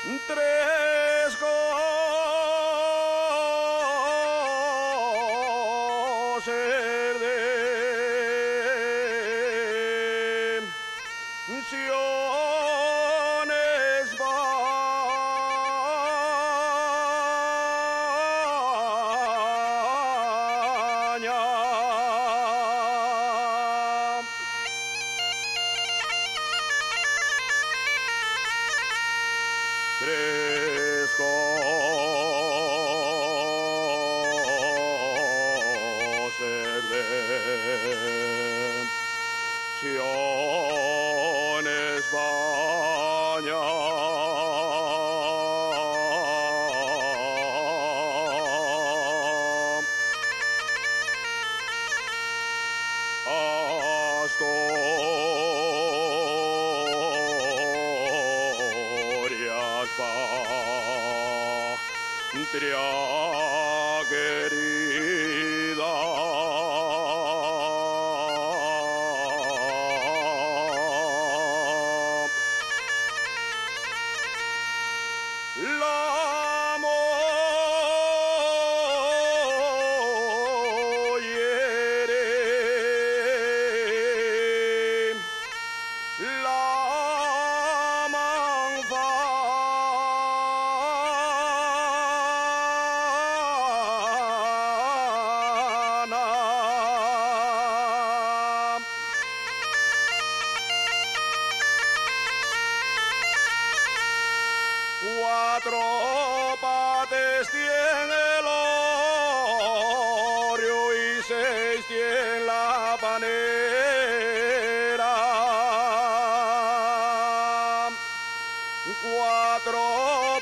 tres cosas de Siones baña. Tres cosas de Siones baña. Astorias patria querida. La mollere, la manfana. Cuatro pates tiene el orio y seis tiene la panera. Cuatro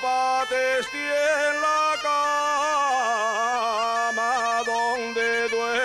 pates tiene la cama donde duerme